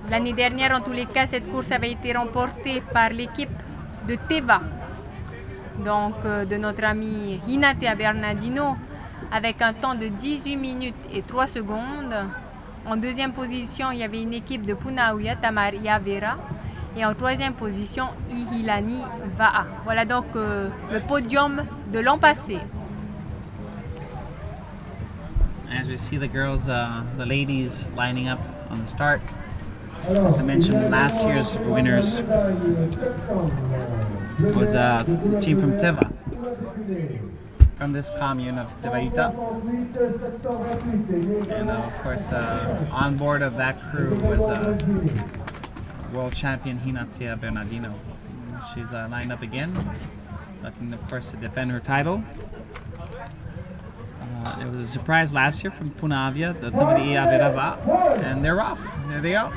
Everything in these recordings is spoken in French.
L'année dernière, en tous les cas, cette course avait été remportée par l'équipe de Teva, donc de notre ami Hinatea Bernardino, avec un temps de 18 minutes et 3 secondes. En deuxième position, il y avait une équipe de Punauia, Tamaria Vera. Et en troisième position, Ihilani VAA. Voilà donc le podium de l'an passé. As we see the girls, the ladies lining up on the start. As I mentioned, last year's winners was a team from Teva, from this commune of Tevaita. And of course, on board of that crew was world champion Hinatea Bernardino. She's lined up again, looking, of course, to defend her title. It was a surprise last year from Punavia, the Tamaria Verava, and they're off. There they go.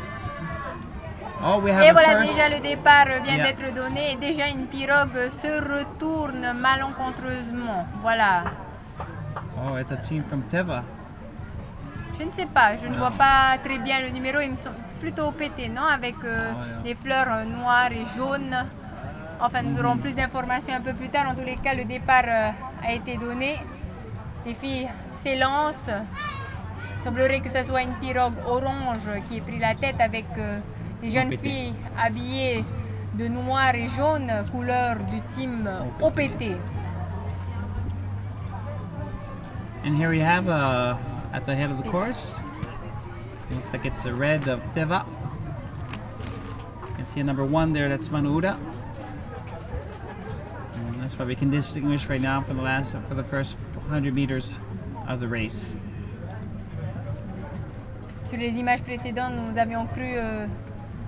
Oh, we have et a voilà, first. déjà le départ vient d'être donné et déjà une pirogue se retourne malencontreusement. Voilà. Oh, it's a team from Teva. Je ne sais pas, je ne vois pas très bien le numéro, ils me sont plutôt pétés, non? Avec les fleurs noires et jaunes. Enfin, nous aurons plus d'informations un peu plus tard. En tous les cas, le départ a été donné. Les filles s'élancent. Il semblerait que ce soit une pirogue orange qui ait pris la tête avec des jeunes filles habillées de noir et jaune, couleur du team OPT. And here we have at the head of the course. It looks like it's the red of Teva. You can see a number 1 there, that's Manuura. And that's what we can distinguish right now for the first 100 meters of the race. Sur les images précédentes, nous avions cru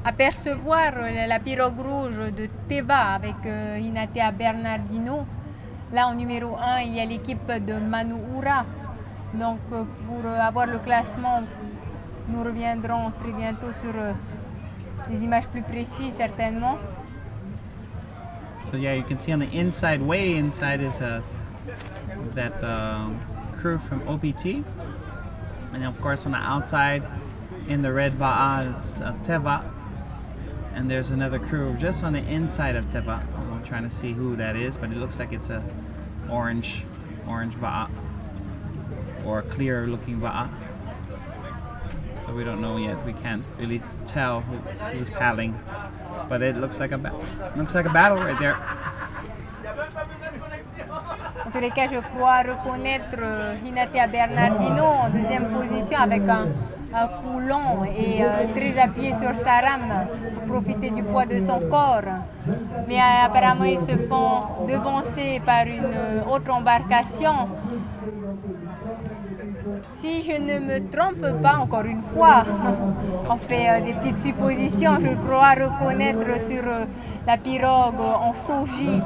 apercevoir la pirogue rouge de Teva avec Hinatea Bernardino. Là, en numéro 1, il y a l'équipe de Manuura. Donc, pour avoir le classement, nous reviendrons très bientôt sur des images plus précises, certainement. So yeah, you can see on the inside, way inside, is that crew from OPT. And of course on the outside, in the red VAA, it's Teva. And there's another crew just on the inside of Teva. I'm trying to see who that is, but it looks like it's a orange VAA, or a clear looking VAA. So we don't know yet. We can't really tell who's paddling, but it looks like a battle right there. En tous les cas, je crois reconnaître Hinatea Bernardino en deuxième position avec un cou long et très appuyé sur sa rame pour profiter du poids de son corps. Mais apparemment, ils se font devancer par une autre embarcation. Si je ne me trompe pas, encore une fois, on fait des petites suppositions. Je crois reconnaître sur la pirogue en soji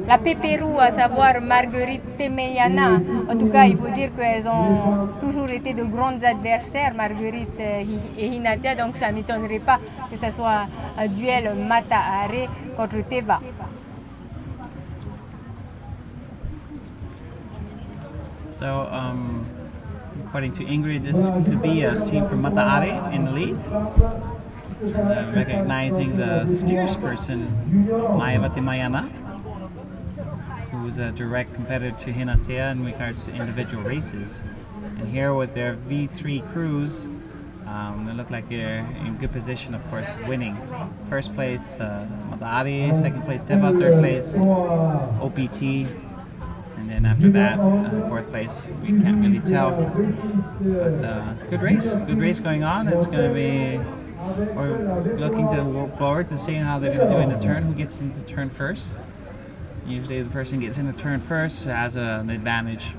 la pépérou, à savoir Marguerite Temeyana. En tout cas, il faut dire qu'elles ont toujours été de grandes adversaires, Marguerite et Hinatea, donc ça ne m'étonnerait pas que ce soit un duel mateinaa contre Teva. So, according to Ingrid, this could be a team from Mata'are in the lead. Recognizing the steersperson, Heiva Mayana, who's a direct competitor to Hinatea in regards to individual races. And here with their V3 crews, they look like they're in good position, of course, winning. First place, Mata'are, second place, Teva, third place, OPT. And then after that, fourth place, we can't really tell. But good race going on. It's going to be, we're looking to forward to seeing how they're going to do in the turn, who gets into turn first. Usually the person gets in the turn first has an advantage.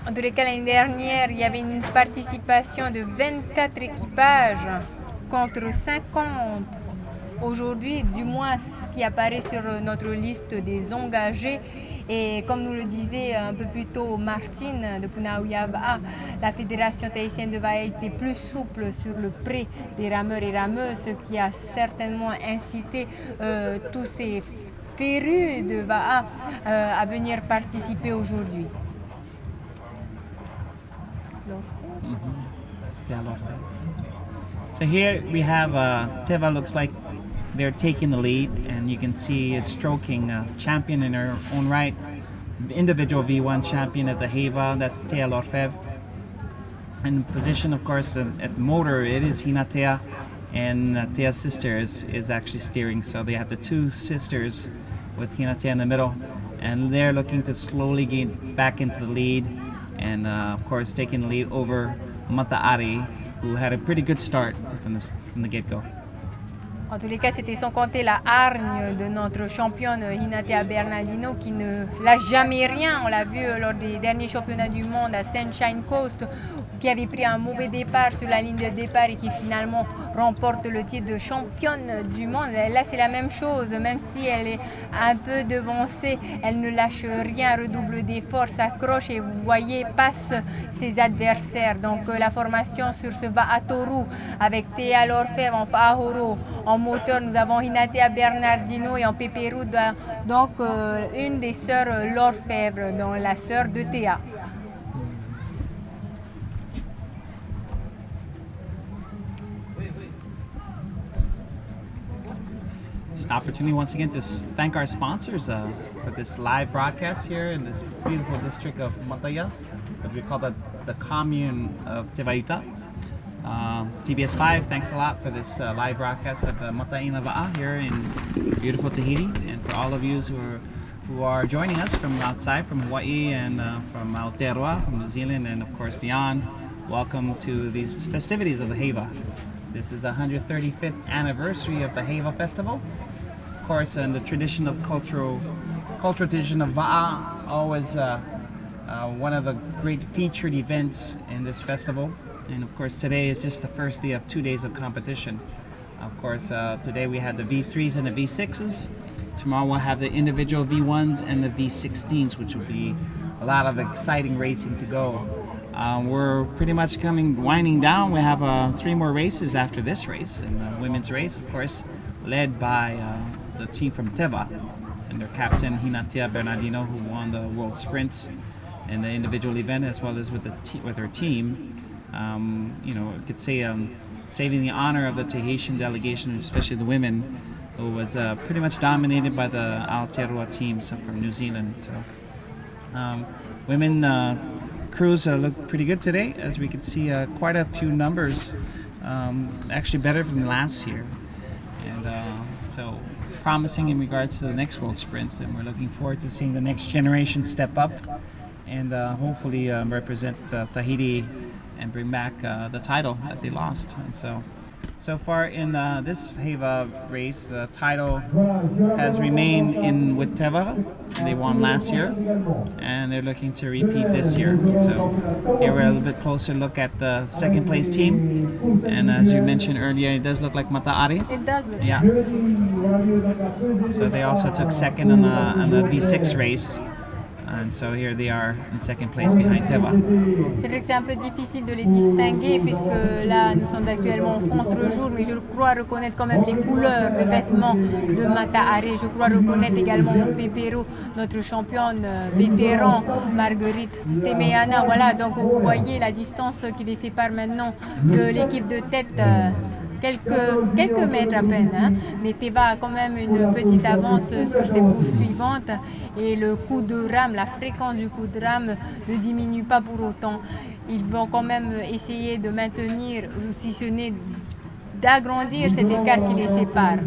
En tous les cas, l'année dernière, il y avait une participation de 24 équipages contre 50. Aujourd'hui, du moins ce qui apparaît sur notre liste des engagés. Et comme nous le disait un peu plus tôt Martine de Punauia VAA, la fédération tahitienne de VAA était plus souple sur le prêt des rameurs et rameuses, ce qui a certainement incité tous ces férus de VAA à venir participer aujourd'hui. Théa Lorfèvre. So here we have Teva looks like they're taking the lead, and you can see it's stroking a champion in her own right, individual V1 champion at the Heiva, that's Théa Lorfèvre. And position, of course, at the motor, it is Hinatea, and Thea's sister is actually steering. So they have the two sisters with Hinatea in the middle, and they're looking to slowly get back into the lead, and of course taking the lead over Mateinaa, who had a pretty good start from the get-go. En tous les cas, c'était sans compter la hargne de notre championne Hinatea Bernardino qui ne lâche jamais rien. On l'a vu lors des derniers championnats du monde à Sunshine Coast, qui avait pris un mauvais départ sur la ligne de départ et qui finalement remporte le titre de championne du monde. Là, c'est la même chose, même si elle est un peu devancée, elle ne lâche rien, redouble d'efforts, s'accroche et vous voyez, passe ses adversaires. Donc la formation sur ce VAA Toru avec Théa Lorfèvre en Fahoro, en moteur, nous avons Hinatea Bernardino et en Pépérou, donc une des sœurs Lorfèvre, donc la sœur de Théa. It's an opportunity once again to thank our sponsors for this live broadcast here in this beautiful district of Mataya, what we call the commune of Tevayuta. TBS5, thanks a lot for this live broadcast of the mateinaa VAA here in beautiful Tahiti, and for all of you who are joining us from outside, from Hawaii and from Aotearoa, from New Zealand, and of course beyond. Welcome to these festivities of the Heiva. This is the 135th anniversary of the Heiva Festival. Of course, in the tradition of cultural tradition of VAA, always one of the great featured events in this festival. And of course, today is just the first day of 2 days of competition. Of course, today we had the V3s and the V6s. Tomorrow we'll have the individual V1s and the V16s, which will be a lot of exciting racing to go. We're pretty much winding down. We have 3 more races after this race, and the women's race, of course, led by the team from Teva and their captain Hinatea Bernardino, who won the World Sprints in the individual event, as well as with her team. I could say saving the honor of the Tahitian delegation, especially the women, who was pretty much dominated by the Aotearoa teams from New Zealand. So women crews look pretty good today, as we could see quite a few numbers, actually better than last year, and so promising in regards to the next World Sprint, and we're looking forward to seeing the next generation step up and hopefully represent Tahiti and bring back the title that they lost. And so far in this Heiva race, the title has remained with Teva. They won last year, and they're looking to repeat this year. So here we're a little bit closer look at the second place team, and as you mentioned earlier, it does look like Mateinaa. It does. Yeah. So they also took second on the V6 race. And so here they are in second place behind Teva. C'est vrai que c'est un peu difficile de les distinguer puisque là nous sommes actuellement en contre-jour, mais je crois reconnaître quand même les couleurs de vêtements de Mateinaa. Je crois reconnaître également mon Pépéro, notre championne vétéran Marguerite Temeana. Voilà, donc vous voyez la distance qui les sépare maintenant de l'équipe de tête. Quelques mètres à peine, hein. Mais Teva a quand même une petite avance sur ses poursuivantes et le coup de rame, la fréquence du coup de rame ne diminue pas pour autant. Ils vont quand même essayer de maintenir, ou si ce n'est d'agrandir cet écart qui les sépare.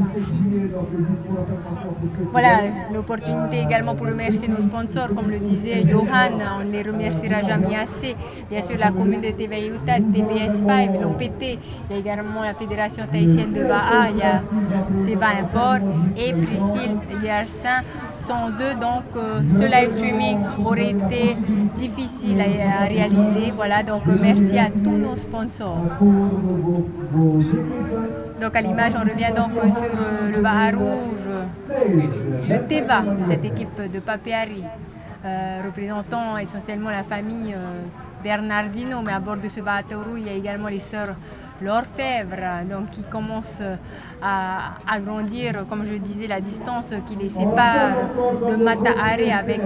Voilà, l'opportunité également pour remercier nos sponsors, comme le disait Johan, on ne les remerciera jamais assez. Bien sûr, la commune de Tevayuta, TBS5, l'OPT, il y a également la Fédération tahitienne de VAA, il y a Teva Import et Priscille Yersin. Sans eux, donc, ce live streaming aurait été difficile à réaliser. Voilà, donc merci à tous nos sponsors. Donc à l'image, on revient donc sur le VAA rouge de Teva, cette équipe de Papeari, représentant essentiellement la famille Bernardino, mais à bord de ce VAA Toru, il y a également les sœurs Lorfèvre, donc qui commencent agrandir, comme je disais, la distance qui les sépare de Mata'are avec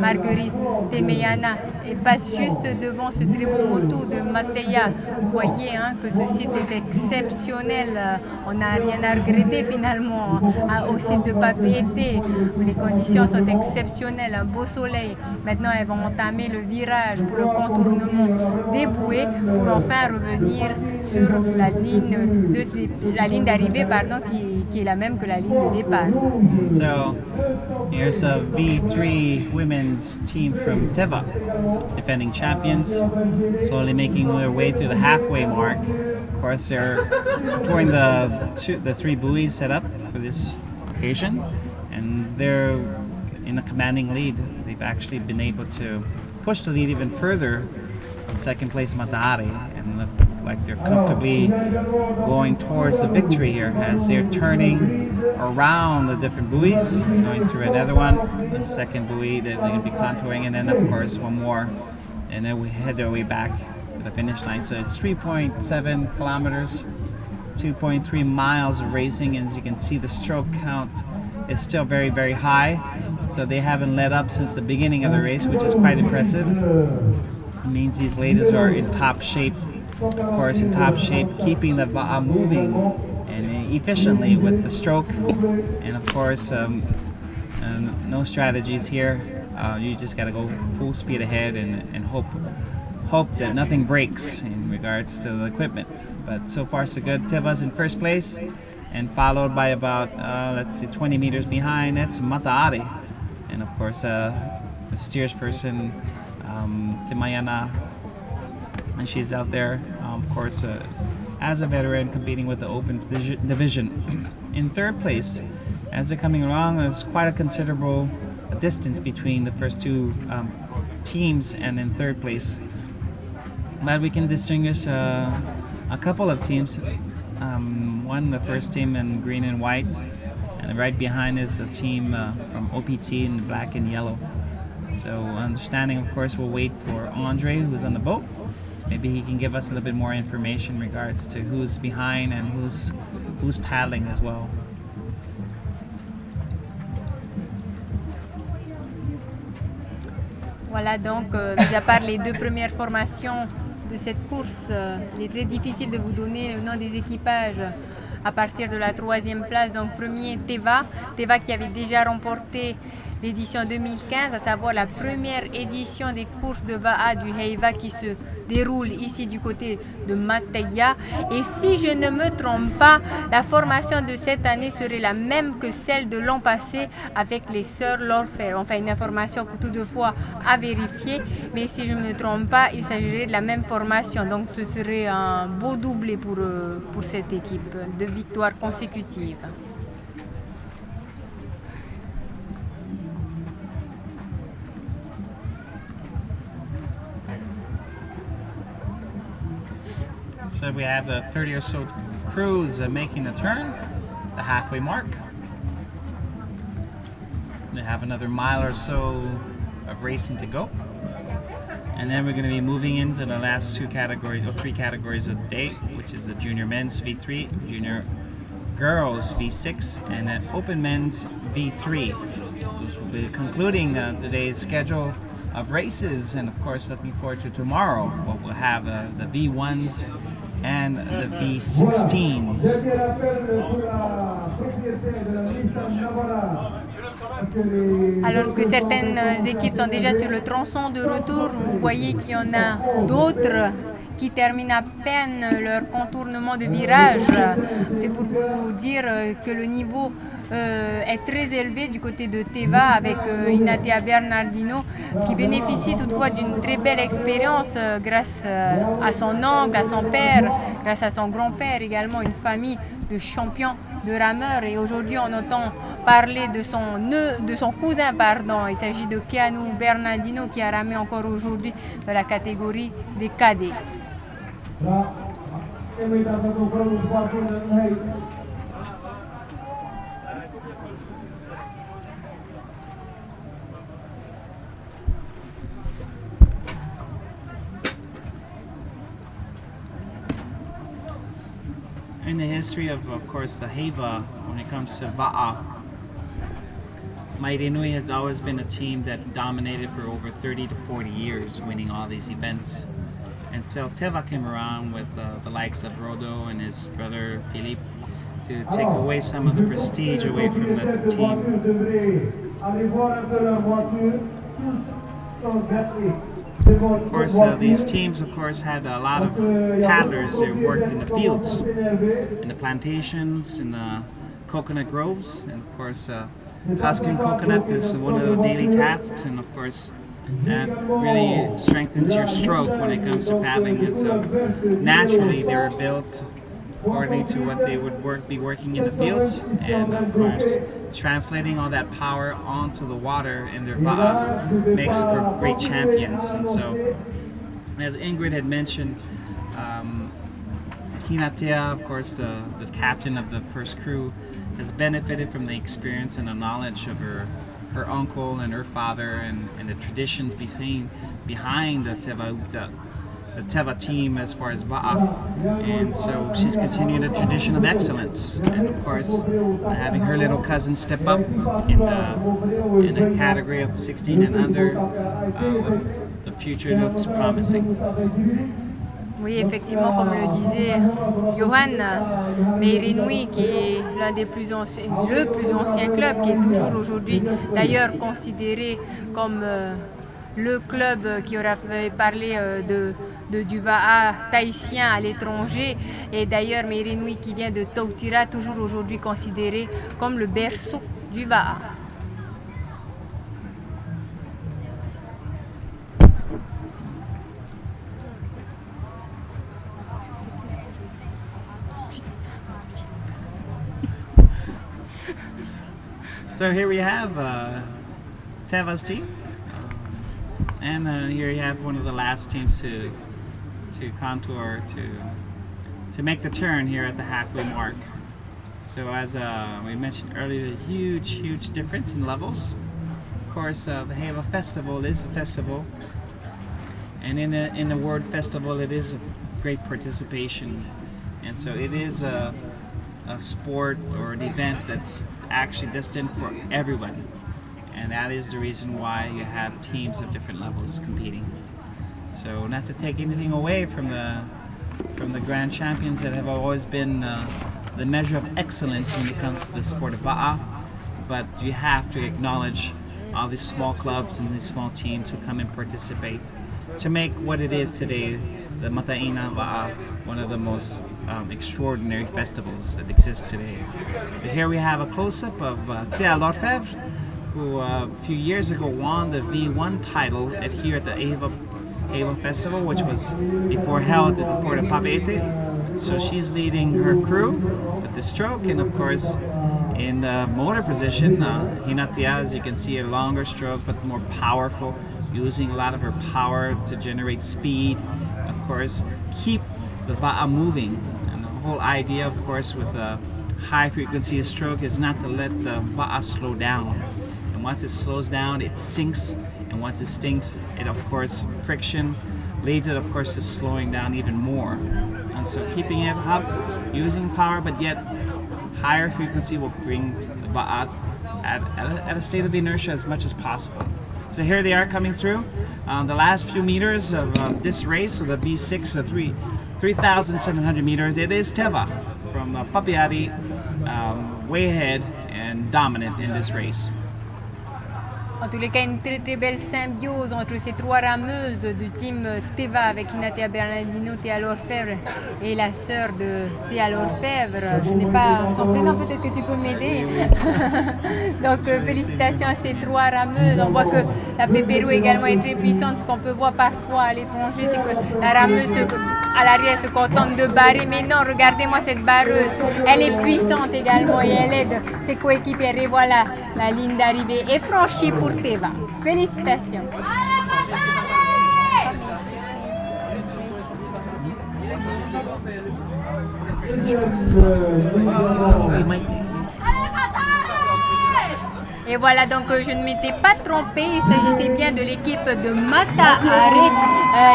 Marguerite Temeyana et passe juste devant ce très beau moto de Mateya. Vous voyez que ce site est exceptionnel. On n'a rien à regretter finalement au site de Papeete. Les conditions sont exceptionnelles, un beau soleil. Maintenant, elles vont entamer le virage pour le contournement des bouées pour enfin revenir sur la ligne d'arrivée qui est la même que la ligne de départ. So here's a V3 women's team from Teva, defending champions, slowly making their way to the halfway mark. Of course, they're touring the three buoys set up for this occasion, and they're in a commanding lead. They've actually been able to push the lead even further in second place Mata'are, and look like they're comfortably going towards the victory here as they're turning around the different buoys, going through another one, the second buoy that they're going to be contouring, and then of course one more, and then we head our way back to the finish line. So it's 3.7 kilometers, 2.3 miles of racing, and as you can see, the stroke count is still very, very high. So they haven't let up since the beginning of the race, which is quite impressive. It means these ladies are in top shape, of course, in top shape, keeping the VAA moving and efficiently with the stroke, and of course, no strategies here. You just got to go full speed ahead and hope that nothing breaks in regards to the equipment. But so far so good. Teva's in first place, and followed by about 20 meters behind, that's Mata'are, and of course the steersperson Temeyana, and she's out there, of course, as a veteran competing with the open division. In third place, as they're coming along, there's quite a considerable distance between the first two teams and in third place. But we can distinguish a couple of teams. One, the first team in green and white, and right behind is a team from OPT in black and yellow. So understanding, of course, we'll wait for Andre, who's on the boat. Maybe he can give us a little bit more information in regards to who's behind and who's paddling as well. Voilà, donc, mis à part les deux premières formations de cette course, il est très difficile de vous donner le nom des équipages à partir de la troisième place. Donc, premier, Teva qui avait déjà remporté l'édition 2015, à savoir la première édition des courses de VAA du Heiva qui se déroule ici du côté de Mateya. Et si je ne me trompe pas, la formation de cette année serait la même que celle de l'an passé avec les sœurs Lorfer. Enfin, une information toutefois à vérifier, mais si je ne me trompe pas, il s'agirait de la même formation. Donc ce serait un beau doublé pour cette équipe, de victoires consécutives. So we have 30 or so crews making a turn, the halfway mark. They have another mile or so of racing to go. And then we're going to be moving into the last three categories of the day, which is the junior men's V3, junior girls V6, and then open men's V3. Which will be concluding today's schedule of races, and of course looking forward to tomorrow, what we'll have the V1s and the V16s. Alors que certaines équipes sont déjà sur le tronçon de retour, vous voyez qu'il y en a d'autres qui terminent à peine leur contournement de virage. C'est pour vous dire que le niveau est très élevé du côté de Teva avec Inatea Bernardino qui bénéficie toutefois d'une très belle expérience grâce à son oncle, à son père, grâce à son grand-père également, une famille de champions de rameurs. Et aujourd'hui on entend parler de son cousin, il s'agit de Keanu Bernardino qui a ramé encore aujourd'hui dans la catégorie des cadets. in the history of course, the Heiva, when it comes to VAA, Mateinaa has always been a team that dominated for over 30 to 40 years, winning all these events. Until Teva came around with the likes of Rodo and his brother Philippe to take away some of the prestige away from the team. Of course, these teams, of course, had a lot of paddlers who worked in the fields, in the plantations, in the coconut groves, and of course, husking coconut is one of the daily tasks, and of course, that really strengthens your stroke when it comes to paddling. And so, naturally, they were built according to what they would be working in the fields, and of course, translating all that power onto the water in their VAA makes it for great champions. And so, as Ingrid had mentioned, Hinatea, of course, the captain of the first crew, has benefited from the experience and the knowledge of her uncle and her father, and the traditions behind the Teva team as far as VAA. And so she's continuing a tradition of excellence, and of course having her little cousin step up in the category of 16 and under, the future looks promising. Oui, effectivement, comme le disait Johan, Mateinaa, qui est l'un des plus anciens, le plus ancien club, qui est toujours aujourd'hui d'ailleurs considéré comme le club qui aura fait parler du VAA tahitien à l'étranger, et d'ailleurs Mateinaa qui vient de Tautira, toujours aujourd'hui considéré comme le berceau du VAA. So here we have Teva's team, and here you have one of the last teams to contour to make the turn here at the halfway mark. So as we mentioned earlier, the huge difference in levels. Of course, the Heiva Festival is a festival, and in the word festival, it is a great participation, and so it is a sport or an event that's actually destined for everyone, and that is the reason why you have teams of different levels competing. So, not to take anything away from the grand champions that have always been the measure of excellence when it comes to the sport of VAA, but you have to acknowledge all these small clubs and these small teams who come and participate to make what it is today, the mateinaa VAA, one of the most extraordinary festivals that exists today. So here we have a close-up of Théa Lorfèvre, who a few years ago won the V1 title here at the Heiva Festival, which was before held at the port of Papeete. So she's leading her crew with the stroke, and of course in the motor position, Hinatea, as you can see, a longer stroke but more powerful, using a lot of her power to generate speed, of course keep the VAA moving. And the whole idea, of course, with the high frequency stroke is not to let the VAA slow down. And once it slows down, it sinks, and once it sinks, it of course friction leads it of course to slowing down even more. And so keeping it up, using power, but yet higher frequency will bring the VAA at a state of inertia as much as possible. So here they are coming through the last few meters of this race, of the V6, 3,700 meters. It is Teva from Papeete, way ahead and dominant in this race. En tous les cas, une très très belle symbiose entre ces trois rameuses du team Teva avec Hinatea Bernardino, Théa Lorfèvre et la sœur de Théa Lorfèvre. Je n'ai pas son prénom, peut-être que tu peux m'aider. Donc félicitations à ces trois rameuses. On voit que la pépérou également est très puissante. Ce qu'on peut voir parfois à l'étranger, c'est que la rameuse à l'arrière se contente de barrer. Mais non, regardez-moi cette barreuse. Elle est puissante également et elle aide ses coéquipiers. Et voilà, la ligne d'arrivée est franchie pour Teva. Félicitations. Et voilà, donc je ne m'étais pas trompée, il s'agissait bien de l'équipe de mateinaa,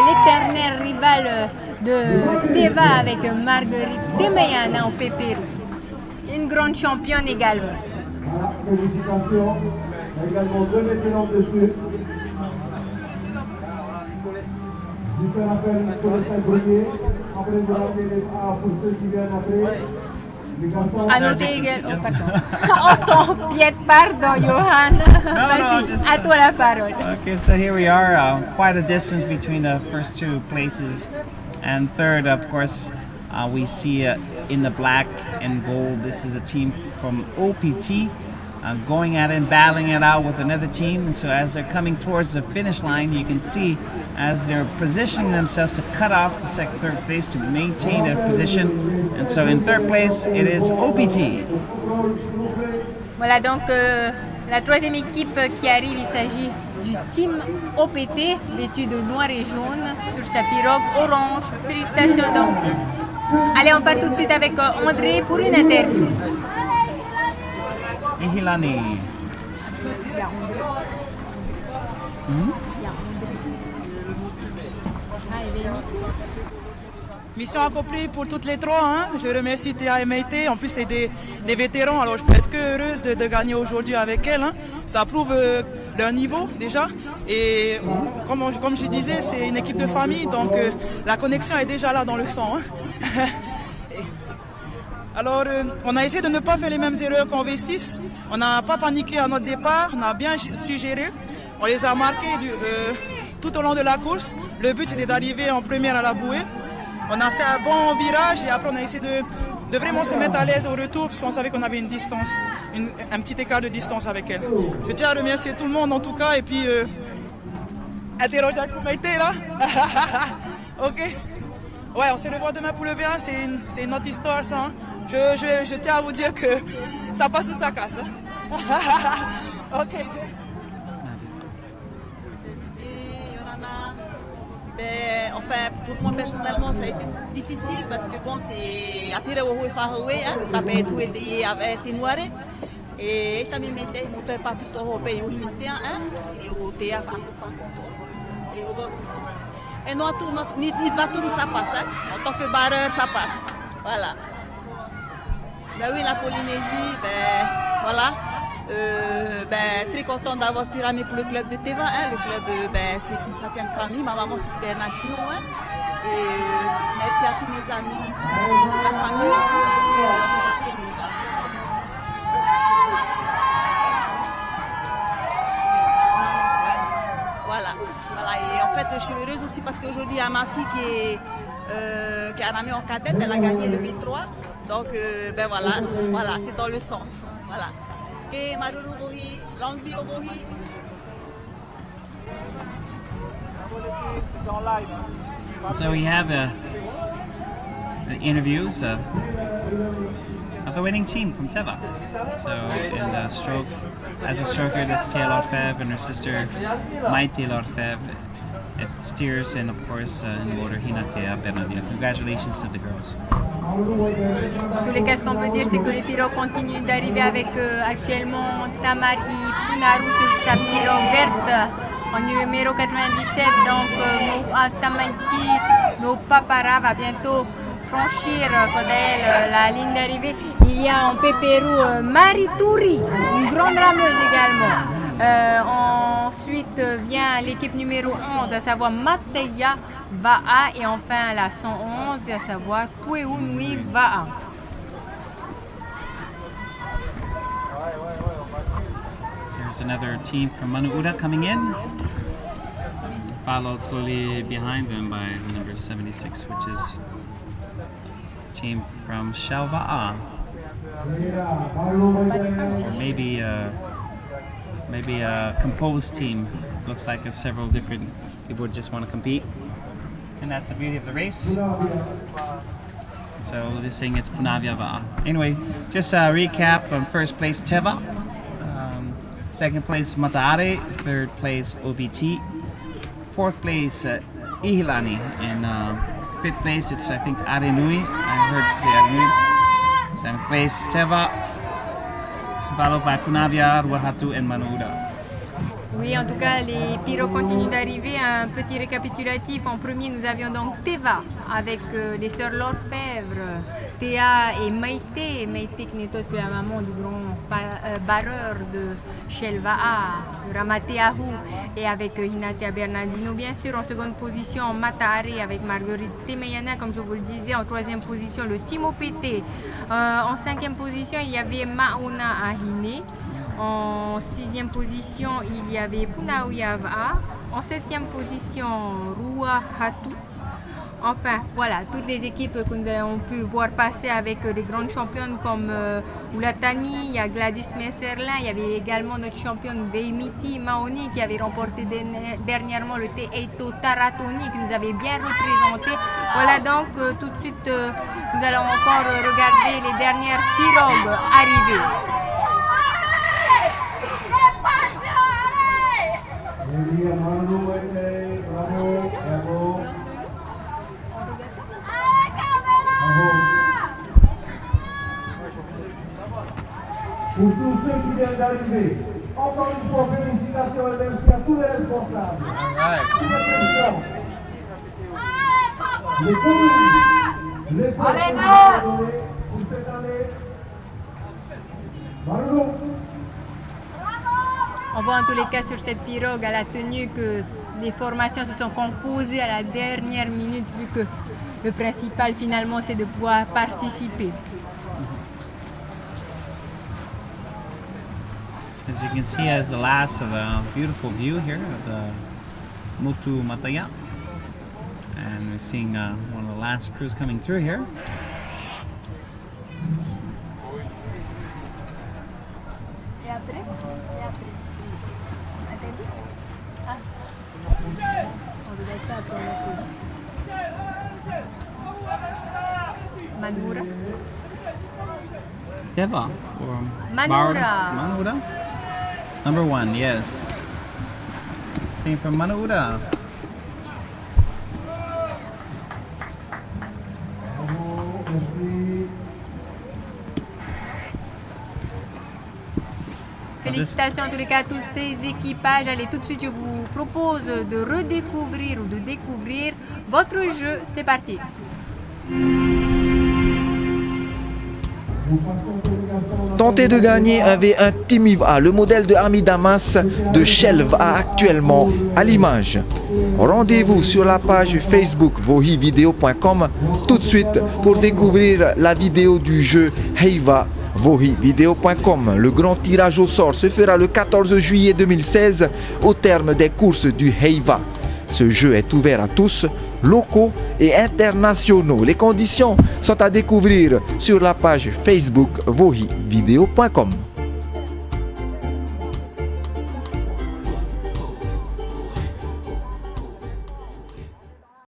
l'éternel rival de Heiva avec Marguerite Temayana au pépérou. Une grande championne également. Félicitations. Il y a également 2 vétérans dessus. Je fais l'appel pour le Saint-Brunier. Après, vous rappelez les A pour ceux qui viennent après. À noter également. Oh, pardon. Oh, son pied, pardon, Johan. No, just. À toi la parole. Okay, so here we are, quite a distance between the first 2 places and third. Of course, we see in the black and gold, this is a team from OPT going at it and battling it out with another team. And so as they're coming towards the finish line, you can see as they're positioning themselves to cut off the third place to maintain their position. And so in third place, it is OPT. Voilà donc la troisième équipe qui arrive, il s'agit du team OPT, vêtu de noir et jaune, sur sa pirogue orange. Félicitations donc. Allez, on part tout de suite avec André pour une interview. Ihilani. Mission accomplie pour toutes les 3. Hein. Je remercie Théa et Maïté. En plus, c'est des vétérans. Alors, je peux être que heureuse de gagner aujourd'hui avec elles. Hein. Ça prouve leur niveau déjà. Et comme je disais, c'est une équipe de famille. Donc, la connexion est déjà là dans le sang. Hein. Alors, on a essayé de ne pas faire les mêmes erreurs qu'en V6. On n'a pas paniqué à notre départ. On a bien su gérer. On les a marqués tout au long de la course. Le but, c'était d'arriver en première à la bouée. On a fait un bon virage et après on a essayé de vraiment se mettre à l'aise au retour parce qu'on savait qu'on avait une distance, un petit écart de distance avec elle. Je tiens à remercier tout le monde en tout cas et puis interroger la communauté là. Ok. Ouais, on se revoit demain pour le V1, c'est une autre histoire ça. Hein. Je tiens à vous dire que ça passe ou ça casse. Hein. Ok. Enfin, pour moi personnellement, ça a été difficile parce que bon, c'est attiré au haut et hein, tapé tout et avec noir et je m'y mettais moteur pas tout au pays où il était hein et au théâtre et non tout ni va tout ça passe hein. En tant que barreur ça passe voilà. Ben oui, la Polynésie, ben voilà. Très content d'avoir pu ramener pour le club de Heiva. Hein. Le club, c'est une certaine famille. Ma maman, c'est Bernardino. Hein. Et merci à tous mes amis, la famille. Je suis voilà. Et en fait, je suis heureuse aussi parce qu'aujourd'hui, il y a ma fille qui a ramené en cadette. Elle a gagné le V3. Donc, voilà, c'est dans le sang. Voilà. Et Maruru Bohi, longue vie au Bohi. So we have the interviews of the winning team from Heiva. So in the stroke, as a stroker, that's Taylor Fev and her sister, my Taylor Fev. It steers and of course in the order Hinatea Benadia. Congratulations to the girls. En tous les cas, ce qu'on peut dire, c'est que les pirogues continuent d'arriver avec actuellement Tamari Punaru sur sa pirogue verte en numéro 97. Donc, nos Papara va bientôt franchir quant à elle la ligne d'arrivée. Il y a en pépérou Marituri, une grande rameuse également. Ensuite vient l'équipe numéro 11, à savoir mateinaa VAA, et enfin la 111, à savoir Pueunui VAA. There's another team from Manuuda coming in, followed slowly behind them by number 76, which is a team from VAA. Or maybe a composed team. Looks like several different people just want to compete. And that's the beauty of the race. So they're saying it's Punavia VAA. Anyway, just a recap. First place Heiva. Second place Matare. Third place OBT. Fourth place Ihilani. And fifth place it's I think Arenui. I heard say Arenui. Seventh place Heiva. Followed by Punavia, Ruahatu, and Manuuda. Oui, en tout cas, les pirogues continuent d'arriver. Un petit récapitulatif. En premier, nous avions donc Teva avec les sœurs Lorfèvre, Théa et Maïté. Maïté qui n'est autre que la maman du grand barreur de Shell VAA, Mateinaa, et avec Hinatea Bernardino, bien sûr. En seconde position, Matare avec Marguerite Temeyana, comme je vous le disais. En troisième position, le Timo Pété. En cinquième position, il y avait Maona Ahine. En sixième position, il y avait Punauyava. En septième position, Rua Hatu. Enfin, voilà, toutes les équipes que nous avons pu voir passer avec les grandes championnes comme Oulatani, il y a Gladys Messerlin, il y avait également notre championne Veimiti Maoni qui avait remporté dernièrement le Teito Taratoni, qui nous avait bien représenté. Voilà donc, tout de suite, nous allons encore regarder les dernières pirogues arrivées. Pour tous ceux qui viennent d'arriver, encore une fois, félicitations et merci à tous les responsables. Tous les présidents. Les communes, les présidents pour cette année. Bravo. On voit en tous les cas sur cette pirogue à la tenue que les formations se sont composées à la dernière minute, vu que le principal finalement c'est de pouvoir participer. As you can see, as the last of a beautiful view here of the Motu Mataya, and we're seeing one of the last crews coming through here. Manura. Teva or Manura. Manura? Number 1, yes. Team from Manura. Félicitations en tous les cas à tous ces équipages. Allez, tout de suite, je vous propose de redécouvrir ou de découvrir votre jeu. C'est parti. Tentez de gagner un V1 Team VAA, le modèle de Ami Damas de Shell VAA actuellement à l'image. Rendez-vous sur la page Facebook vohivideo.com tout de suite pour découvrir la vidéo du jeu Heiva. vohivideo.com. Le grand tirage au sort se fera le 14 juillet 2016 au terme des courses du Heiva. Ce jeu est ouvert à tous, locaux et internationaux. Les conditions sont à découvrir sur la page Facebook vohivideo.com.